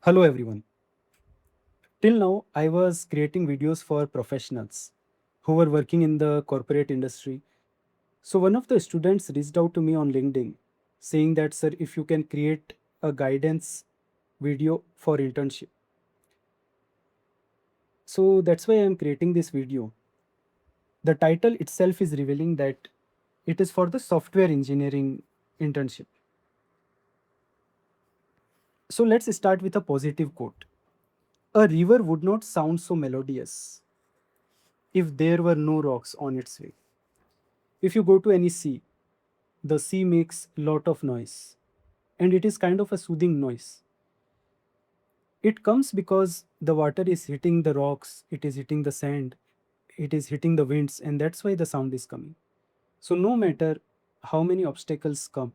Hello everyone. Till now, I was creating videos for professionals who were working in the corporate industry. So one of the students reached out to me on LinkedIn saying that, sir, if you can create a guidance video for internship. So that's why I'm creating this video. The title itself is revealing that it is for the software engineering internship. So let's start with a positive quote. A river would not sound so melodious if there were no rocks on its way. If you go to any sea, the sea makes lot of noise and it is kind of a soothing noise. It comes because the water is hitting the rocks, it is hitting the sand, it is hitting the winds, and that's why the sound is coming. So no matter how many obstacles come,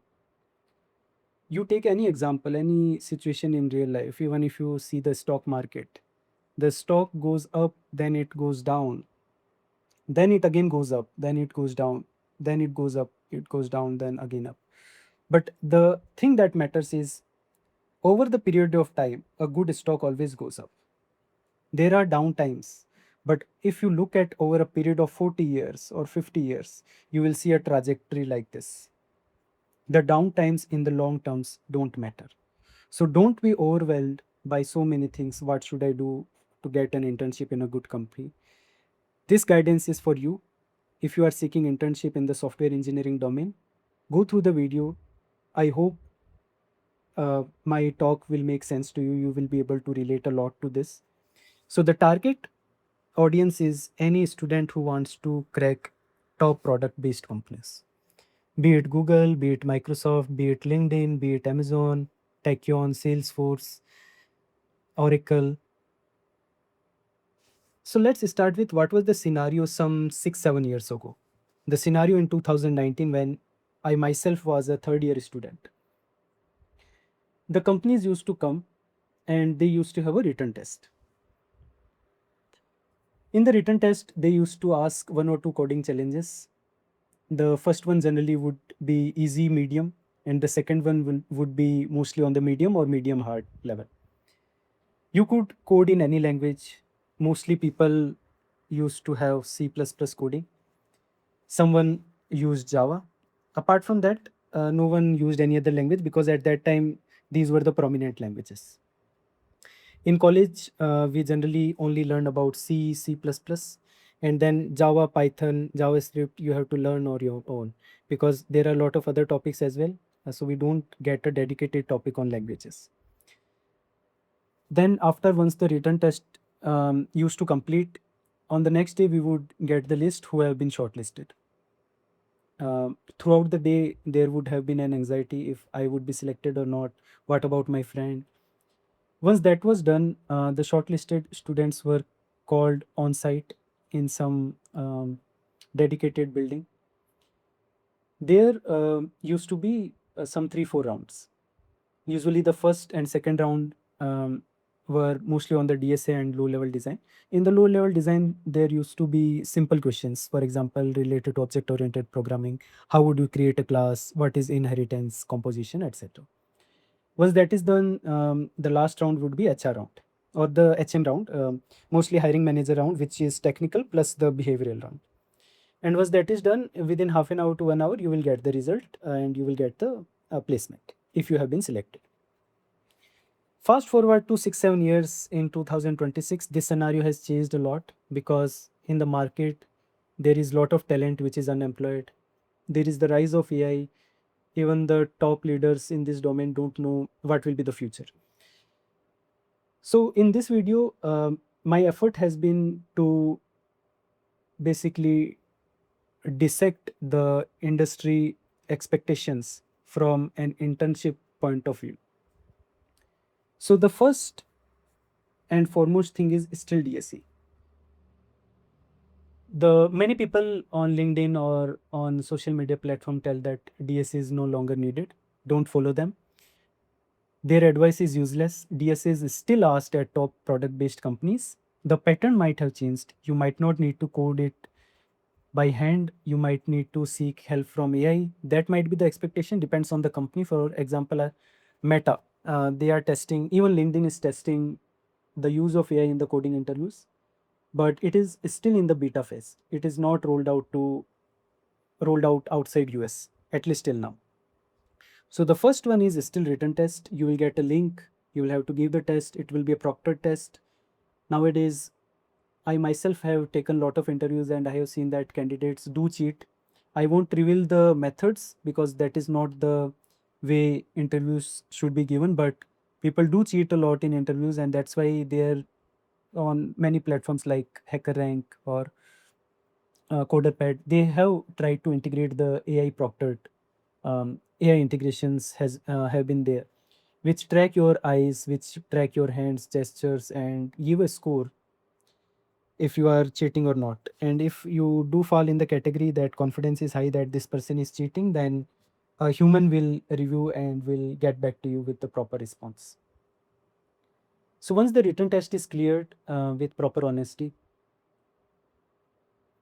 you take any example, any situation in real life, even if you see the stock market, the stock goes up, then it goes down, then it again goes up, then it goes down, then it goes up, it goes down, then again up. But the thing that matters is over the period of time, a good stock always goes up. There are down times, but if you look at over a period of 40 years or 50 years, you will see a trajectory like this. The down times in the long terms don't matter. So don't be overwhelmed by so many things. What should I do to get an internship in a good company? This guidance is for you. If you are seeking internship in the software engineering domain, go through the video. I hope my talk will make sense to you. You will be able to relate a lot to this. So the target audience is any student who wants to crack top product based companies, be it Google, be it Microsoft, be it LinkedIn, be it Amazon, Tachyon, Salesforce, Oracle. So let's start with what was the scenario some 6 7 years ago. The scenario in 2019 when I myself was a third year student. The companies used to come and they used to have a written test. In the written test, they used to ask one or two coding challenges. The first one generally would be easy, medium, and the second one would be mostly on the medium or medium hard level. You could code in any language. Mostly people used to have C++ coding. Someone used Java. Apart from that, no one used any other language because at that time, these were the prominent languages. In college, we generally only learn about C, C++, and then Java, Python, JavaScript, you have to learn on your own because there are a lot of other topics as well. So we don't get a dedicated topic on languages. Then after once the written test used to complete, on the next day we would get the list who have been shortlisted. Throughout the day, there would have been an anxiety if I would be selected or not. What about my friend? Once that was done, the shortlisted students were called on site in some dedicated building. There used to be some 3 4 rounds. Usually, the first and second round were mostly on the DSA and low level design. In the low level design, there used to be simple questions, for example, related to object oriented programming. How would you create a class? What is inheritance, composition, etc. Once that is done, the last round would be HR round or the HM round, mostly hiring manager round, which is technical plus the behavioral round. And once that is done, within half an hour to 1 hour, you will get the result and you will get the placement if you have been selected. Fast forward to 6 7 years in 2026, this scenario has changed a lot because in the market there is a lot of talent which is unemployed. There is the rise of AI. Even the top leaders in this domain don't know what will be the future. So in this video, my effort has been to basically dissect the industry expectations from an internship point of view. So the first and foremost thing is still DSE. The many people on LinkedIn or on social media platform tell that DSE is no longer needed. Don't follow them. Their advice is useless. DSA is still asked at top product based companies. The pattern might have changed. You might not need to code it by hand. You might need to seek help from AI. That might be the expectation, depends on the company. For example, Meta. They are testing, even LinkedIn is testing the use of AI in the coding interviews, but it is still in the beta phase. It is not rolled out outside US, at least till now. So the first one is still written test. You will get a link. You will have to give the test. It will be a proctored test. Nowadays, I myself have taken a lot of interviews and I have seen that candidates do cheat. I won't reveal the methods because that is not the way interviews should be given, but people do cheat a lot in interviews, and that's why they're on many platforms like HackerRank or CoderPad. They have tried to integrate the AI proctored AI integrations have been there, which track your eyes, which track your hands, gestures, and give a score if you are cheating or not. And if you do fall in the category that confidence is high that this person is cheating, then a human will review and will get back to you with the proper response. So once the written test is cleared with proper honesty,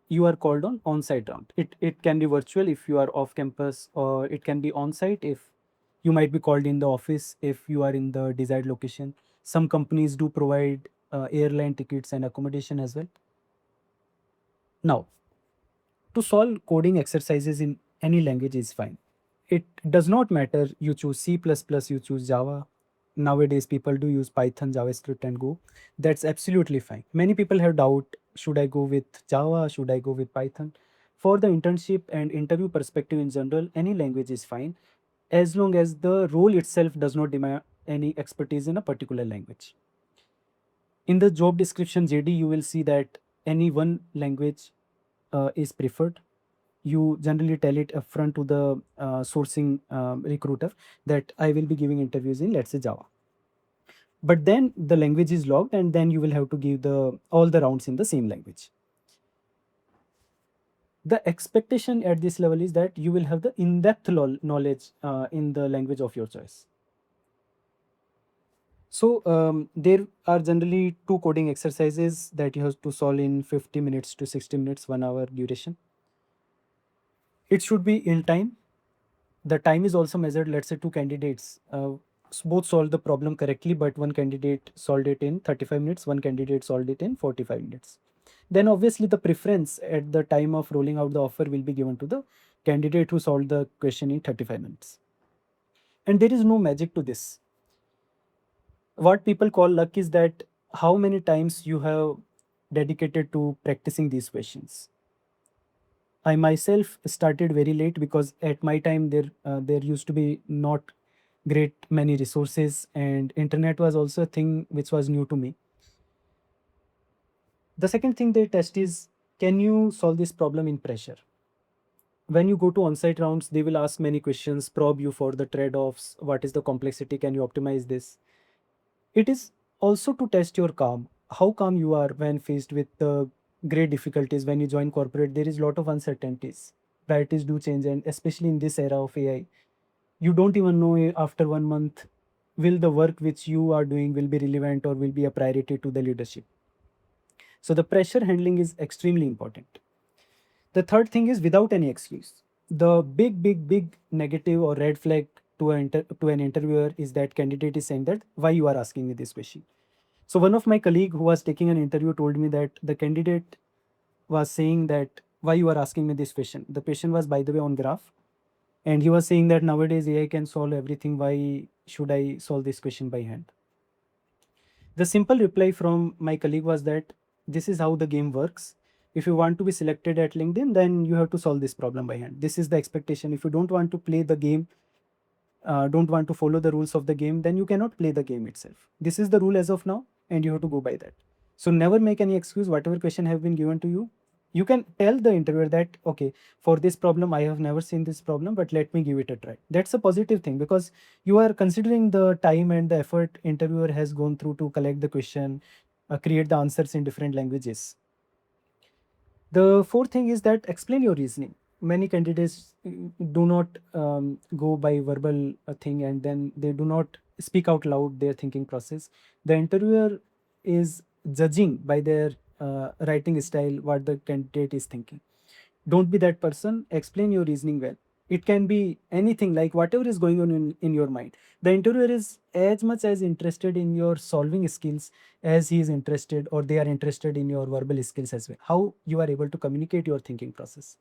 you are called on on-site round. It can be virtual if you are off campus, or it can be on-site if you might be called in the office if you are in the desired location. Some companies do provide airline tickets and accommodation as well. Now, to solve coding exercises in any language is fine. It does not matter you choose C++, you choose Java. Nowadays, people do use Python, JavaScript, and Go. That's absolutely fine. Many people have doubt, should I go with Java? Should I go with Python? For the internship and interview perspective in general, any language is fine as long as the role itself does not demand any expertise in a particular language. In the job description JD, you will see that any one language is preferred. You generally tell it upfront to the sourcing recruiter that I will be giving interviews in, let's say, Java. But then the language is logged, and then you will have to give the all the rounds in the same language. The expectation at this level is that you will have the in-depth knowledge in the language of your choice. So there are generally two coding exercises that you have to solve in 50 minutes to 60 minutes, 1 hour duration. It should be in time. The time is also measured. Let's say two candidates both solved the problem correctly, but one candidate solved it in 35 minutes, one candidate solved it in 45 minutes. Then obviously the preference at the time of rolling out the offer will be given to the candidate who solved the question in 35 minutes. And there is no magic to this. What people call luck is that how many times you have dedicated to practicing these questions. I myself started very late because at my time there used to be not great many resources, and internet was also a thing which was new to me. The second thing they test is, can you solve this problem in pressure? When you go to on-site rounds, they will ask many questions, probe you for the trade-offs. What is the complexity? Can you optimize this? It is also to test your calm, how calm you are when faced with the great difficulties. When you join corporate, there is a lot of uncertainties. Priorities do change, and especially in this era of AI, you don't even know after 1 month will the work which you are doing will be relevant or will be a priority to the leadership. So the pressure handling is extremely important. The third thing is without any excuse. The big negative or red flag to to an interviewer is that candidate is saying that why you are asking me this question. So one of my colleague who was taking an interview told me that the candidate was saying that why you are asking me this question. The question was, by the way, on graph, and he was saying that nowadays AI can solve everything. Why should I solve this question by hand? The simple reply from my colleague was that this is how the game works. If you want to be selected at LinkedIn, then you have to solve this problem by hand. This is the expectation. If you don't want to play the game, don't want to follow the rules of the game, then you cannot play the game itself. This is the rule as of now, and you have to go by that. So never make any excuse. Whatever question have been given to you, you can tell the interviewer that, okay, for this problem I have never seen this problem, but let me give it a try. That's a positive thing because you are considering the time and the effort interviewer has gone through to collect the question, create the answers in different languages. The fourth thing is that explain your reasoning. Many candidates do not go by verbal thing, and then they do not speak out loud their thinking process. The interviewer is judging by their writing style what the candidate is thinking. Don't be that person. Explain your reasoning well. It can be anything, like whatever is going on in your mind. The interviewer is as much as interested in your solving skills as he is interested, or they are interested in your verbal skills as well, how you are able to communicate your thinking process.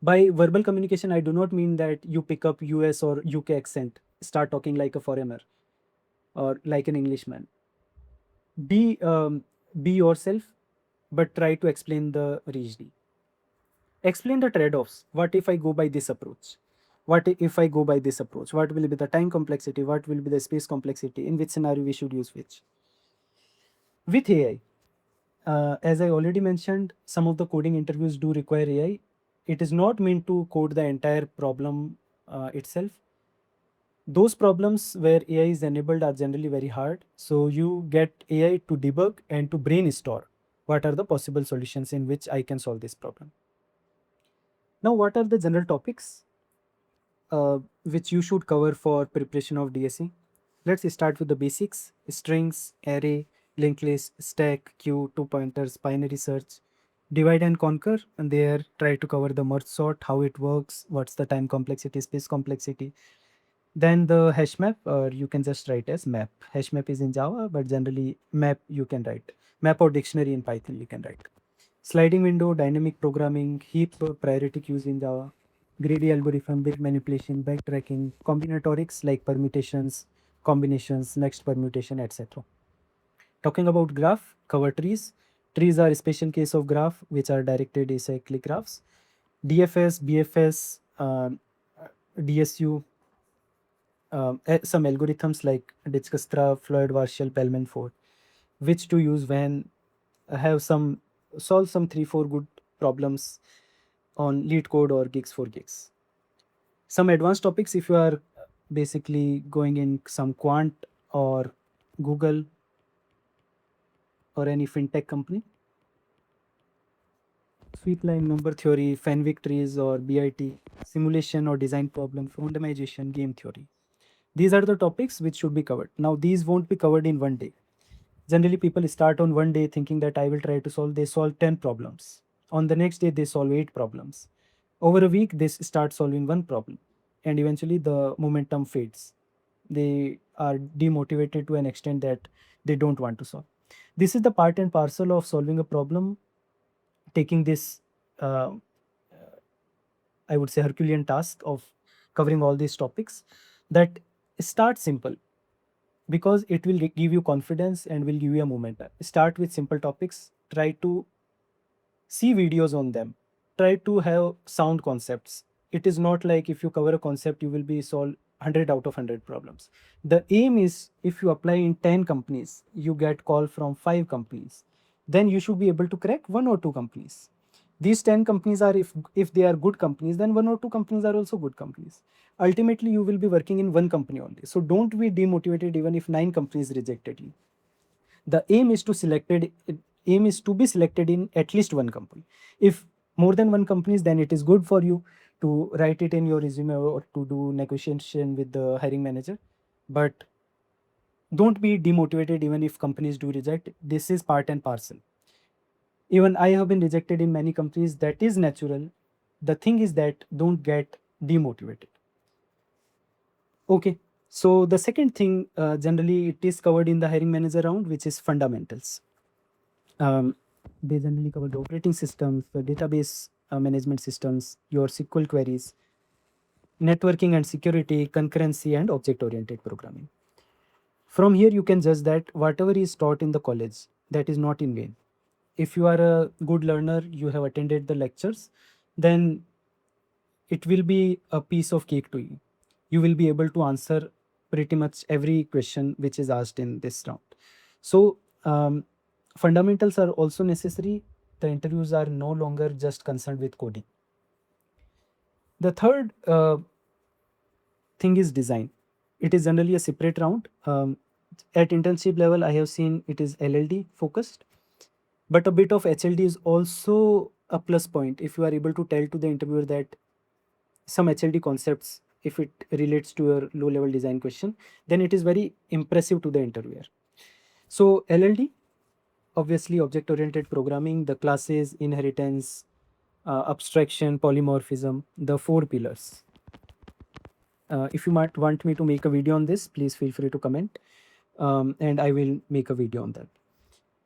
By verbal communication, I do not mean that you pick up US or UK accent, start talking like a foreigner or like an Englishman. Be yourself, but try to explain the reasoning. Explain the trade-offs. What if I go by this approach? What if I go by this approach? What will be the time complexity? What will be the space complexity? In which scenario we should use which? With AI, as I already mentioned, some of the coding interviews do require AI. It is not meant to code the entire problem itself. Those problems where AI is enabled are generally very hard. So you get AI to debug and to brainstorm what are the possible solutions in which I can solve this problem. Now, what are the general topics which you should cover for preparation of DSE? Let's start with the basics: strings, array, linked list, stack, queue, two pointers, binary search, divide and conquer. And there, try to cover the merge sort, how it works, what's the time complexity, space complexity. Then the hash map, or you can just write as map. Hash map is in Java, but generally map you can write. Map or dictionary in Python you can write. Sliding window, dynamic programming, heap priority queues in Java, greedy algorithm, bit manipulation, backtracking, combinatorics like permutations, combinations, next permutation, etc. Talking about graph, cover trees. Trees are a special case of graph which are directed acyclic graphs. DFS, BFS, DSU, some algorithms like Dijkstra, Floyd-Warshall, Bellman-Ford, which to use when have some solve some 3-4 good problems on LeetCode or gigs for gigs. Some advanced topics if you are basically going in some quant or Google or any fintech company. Sweep line number theory, Fenwick trees or BIT, simulation or design problem, randomization, game theory. These are the topics which should be covered. Now, these won't be covered in one day. Generally, people start on one day thinking that I will try to solve, they solve 10 problems. On the next day, they solve 8 problems. Over a week, they start solving one problem. And eventually, the momentum fades. They are demotivated to an extent that they don't want to solve. This is the part and parcel of solving a problem, taking this, uh, I would say, Herculean task of covering all these topics. That start simple, because it will give you confidence and will give you a momentum. Start with simple topics, try to see videos on them, try to have sound concepts. It is not like if you cover a concept you will be solve 100 out of 100 problems. The aim is if you apply in 10 companies, you get call from 5 companies, then you should be able to crack 1 or 2 companies. These 10 companies are, if they are good companies, then 1 or 2 companies are also good companies. Ultimately you will be working in one company only, so don't be demotivated even if 9 companies rejected you. The aim is to be selected in at least one company. If more than one companies, then it is good for you to write it in your resume or to do negotiation with the hiring manager. But don't be demotivated even if companies do reject. This is part and parcel. Even I have been rejected in many companies. That is natural. The thing is that don't get demotivated. Okay. So the second thing, generally it is covered in the hiring manager round, which is fundamentals. Um, they generally cover the operating systems, the database management systems, your SQL queries, networking and security, concurrency, and object-oriented programming. From here, you can judge that whatever is taught in the college, that is not in vain. If you are a good learner, you have attended the lectures, then it will be a piece of cake to you. You will be able to answer pretty much every question which is asked in this round. So, fundamentals are also necessary. The interviews are no longer just concerned with coding. The third thing is design. It is generally a separate round. At internship level, I have seen it is LLD focused, but a bit of HLD is also a plus point if you are able to tell to the interviewer that some HLD concepts, if it relates to your low level design question, then it is very impressive to the interviewer. So LLD, obviously object oriented programming, the classes, inheritance, abstraction, polymorphism, the four pillars. If you might want me to make a video on this, please feel free to comment, and I will make a video on that.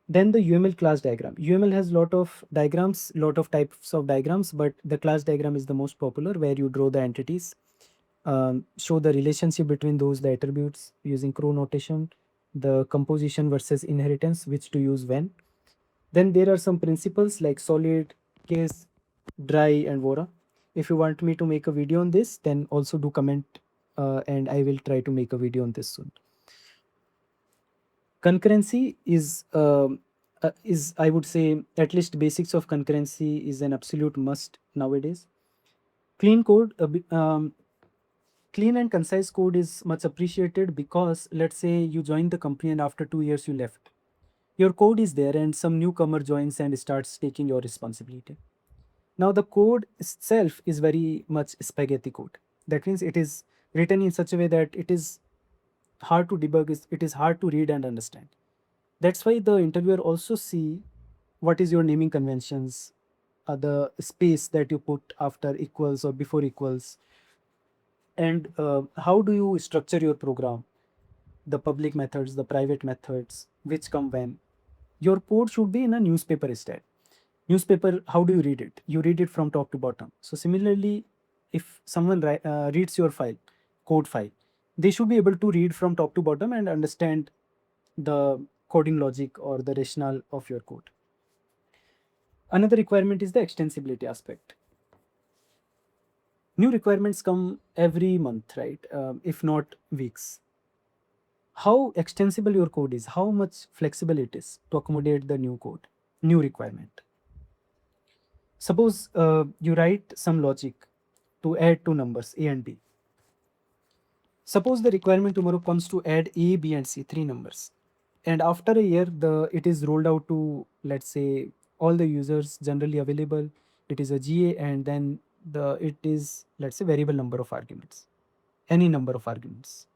Then the UML class diagram. UML has lot of diagrams, lot of types of diagrams, but the class diagram is the most popular, where you draw the entities, show the relationship between those, the attributes using crow notation, the composition versus inheritance, which to use when. Then there are some principles like solid, case, dry, and Vora. If you want me to make a video on this, then also do comment, and I will try to make a video on this soon. Concurrency is, I would say, at least basics of concurrency is an absolute must nowadays. Clean code, clean and concise code is much appreciated, because let's say you joined the company and after 2 years you left. Your code is there and some newcomer joins and starts taking your responsibility. Now the code itself is very much spaghetti code. That means it is written in such a way that it is hard to debug, it is hard to read and understand. That's why the interviewer also see what is your naming conventions, the space that you put after equals or before equals, and how do you structure your program, the public methods, the private methods, which come when. Your code should be in a newspaper style. Newspaper, how do you read it? You read it from top to bottom. So similarly, if someone reads your file, code file, they should be able to read from top to bottom and understand the coding logic or the rationale of your code. Another requirement is the extensibility aspect. New requirements come every month, right? If not weeks. How extensible your code is, how much flexible it is to accommodate the new code, new requirement. Suppose you write some logic to add two numbers a and b. Suppose the requirement tomorrow comes to add a, b, and c, three numbers, and after a year, it is rolled out to, let's say, all the users generally available. It is a GA, and then it is, let's say, variable number of arguments, any number of arguments.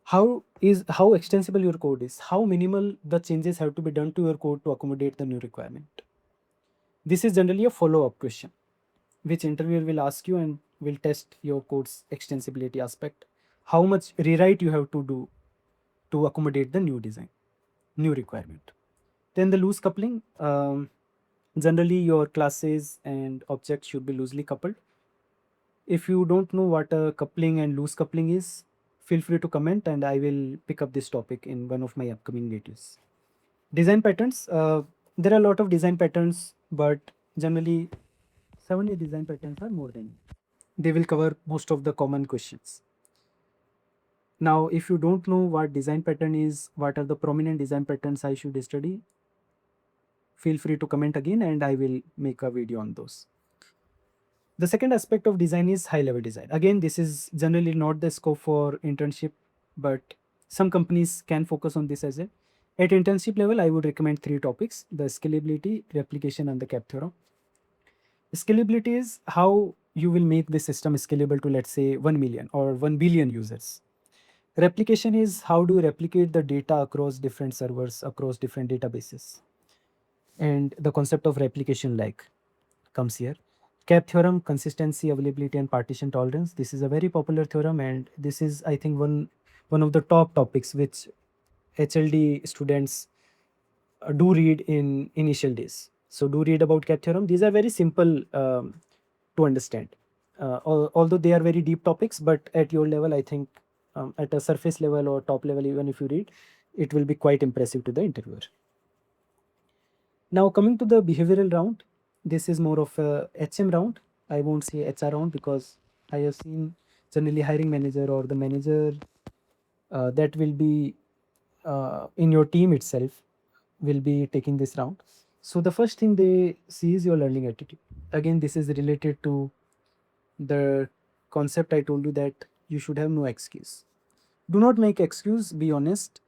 How extensible your code is, how minimal the changes have to be done to your code to accommodate the new requirement. This is generally a follow-up question, which interviewer will ask you and will test your code's extensibility aspect. How much rewrite you have to do to accommodate the new design, new requirement. Then the loose coupling. Generally, your classes and objects should be loosely coupled. If you don't know what a coupling and loose coupling is, feel free to comment and I will pick up this topic in one of my upcoming videos. Design patterns. There are a lot of design patterns, but generally 70 design patterns are more than. They will cover most of the common questions. Now, if you don't know what design pattern is, what are the prominent design patterns I should study, feel free to comment again and I will make a video on those. The second aspect of design is high level design. Again, this is generally not the scope for internship, but some companies can focus on this as well. At internship level, I would recommend three topics: the scalability, replication, and the cap theorem. Scalability is how you will make this system scalable to, let's say, 1 million or 1 billion users. Replication is how do you replicate the data across different servers, across different databases. And the concept of replication lag comes here. Cap theorem, consistency, availability, and partition tolerance. This is a very popular theorem, and this is, I think, one of the top topics which HLD students do read in initial days. So do read about cap theorem. These are very simple to understand. Although they are very deep topics, but at your level, I think at a surface level or top level, even if you read, it will be quite impressive to the interviewer. Now coming to the behavioral round, this is more of a HM round. I won't say HR round because I have seen generally hiring manager or the manager that will be in your team itself will be taking this round. So the first thing they see is your learning attitude. Again, this is related to the concept I told you that you should have no excuse. Do not make excuse, be honest.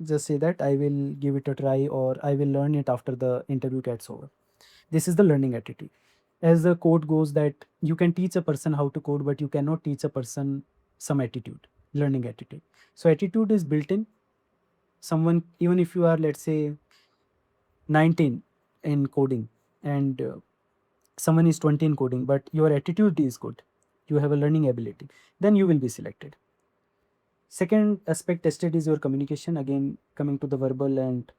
Just say that I will give it a try or I will learn it after the interview gets over. This is the learning attitude. As the quote goes that you can teach a person how to code, but you cannot teach a person some attitude, learning attitude. So attitude is built in. Someone, even if you are, let's say, 19 in coding, and someone is 20 in coding, but your attitude is good, you have a learning ability, then you will be selected. Second aspect tested is your communication. Again, coming to the verbal and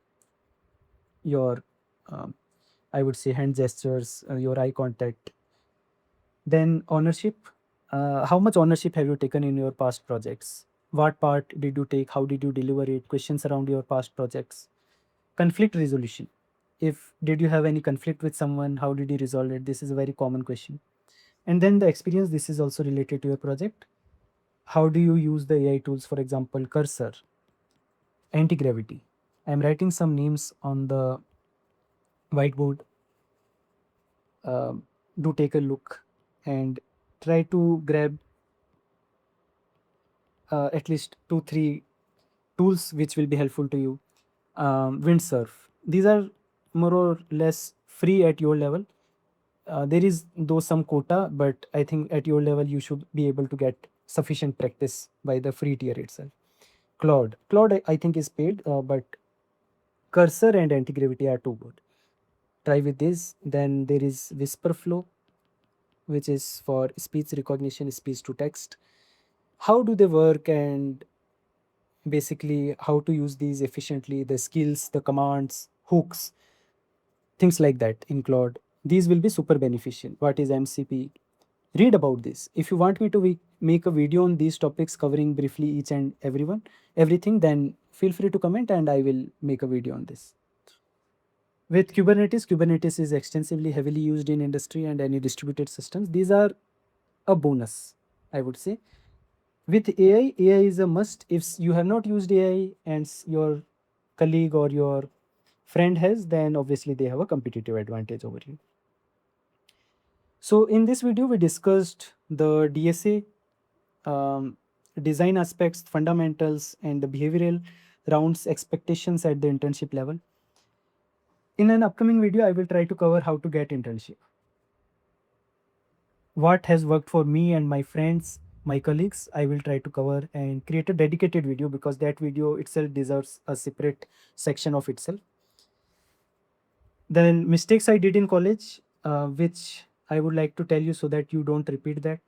your, um, I would say, hand gestures, your eye contact. Then ownership. How much ownership have you taken in your past projects? What part did you take? How did you deliver it? Questions around your past projects. Conflict resolution. If did you have any conflict with someone, how did you resolve it? This is a very common question. And then the experience. This is also related to your project. How do you use the AI tools? For example, cursor, anti-gravity. I'm writing some names on the whiteboard. Do take a look and try to grab at least 2 3 tools which will be helpful to you. Windsurf, these are more or less free at your level. There is though some quota, but I think at your level you should be able to get sufficient practice by the free tier itself. Claude I think is paid, but cursor and anti-gravity are too good. Try with this. Then there is whisper flow, which is for speech recognition, speech to text. How do they work, and basically how to use these efficiently, the skills, the commands, hooks, things like that in Claude. These will be super beneficial. What is MCP? Read about this. If you want me to make a video on these topics covering briefly each and everything, then feel free to comment and I will make a video on this. With Kubernetes is extensively heavily used in industry and any distributed systems. These are a bonus, I would say. With AI is a must. If you have not used AI and your colleague or your friend has, then obviously they have a competitive advantage over you. So in this video, we discussed the DSA, design aspects, fundamentals, and the behavioral rounds expectations at the internship level. In an upcoming video, I will try to cover how to get internship. What has worked for me and my friends, my colleagues, I will try to cover and create a dedicated video because that video itself deserves a separate section of itself. Then mistakes I did in college, which I would like to tell you so that you don't repeat that.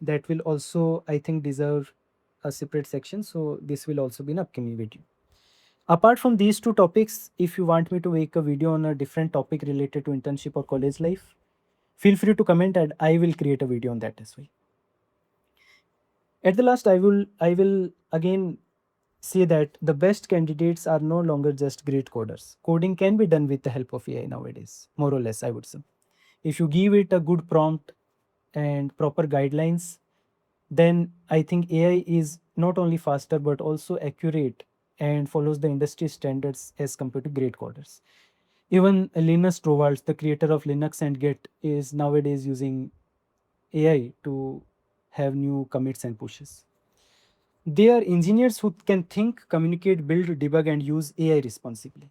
That will also, I think, deserve a separate section. So this will also be an upcoming video. Apart from these two topics, if you want me to make a video on a different topic related to internship or college life, feel free to comment and I will create a video on that as well. At the last, I will again say that the best candidates are no longer just great coders. Coding can be done with the help of AI nowadays, more or less, I would say. If you give it a good prompt and proper guidelines, then I think AI is not only faster but also accurate and follows the industry standards as compared to great coders. Even Linus Torvalds, the creator of Linux and Git, is nowadays using AI to have new commits and pushes. They are engineers who can think, communicate, build, debug, and use AI responsibly.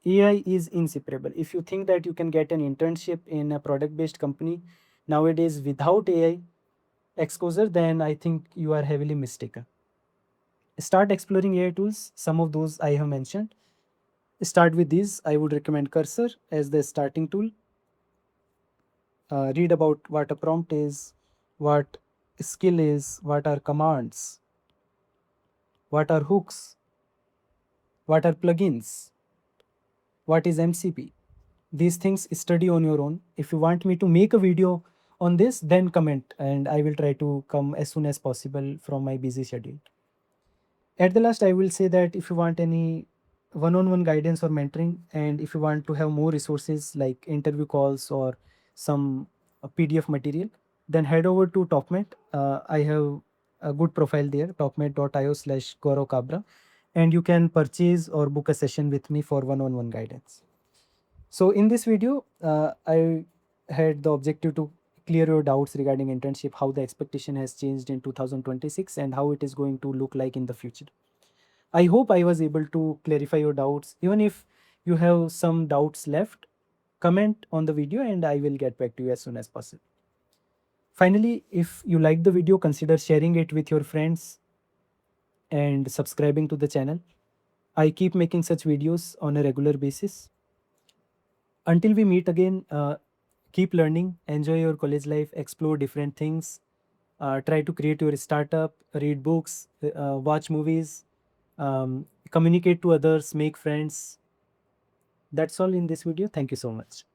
AI is inseparable. If you think that you can get an internship in a product based company nowadays without AI exposure, then I think you are heavily mistaken. Start exploring AI tools. Some of those I have mentioned. Start with these. I would recommend Cursor as the starting tool. Read about what a prompt is, what skill is, what are commands, what are hooks, what are plugins, what is MCP. These things study on your own. If you want me to make a video on this, then comment and I will try to come as soon as possible from my busy schedule. At the last, I will say that if you want any one-on-one guidance or mentoring, and if you want to have more resources like interview calls or some PDF material, then head over to TopMate. I have a good profile there, topmate.io/Gaurav Kabra, and you can purchase or book a session with me for one-on-one guidance. So in this video, I had the objective to clear your doubts regarding internship, how the expectation has changed in 2026 and how it is going to look like in the future. I hope I was able to clarify your doubts. Even if you have some doubts left, comment on the video and I will get back to you as soon as possible. Finally, if you like the video, consider sharing it with your friends and subscribing to the channel. I keep making such videos on a regular basis. Until we meet again, keep learning, enjoy your college life, explore different things, try to create your startup, read books, watch movies, communicate to others, make friends. That's all in this video. Thank you so much.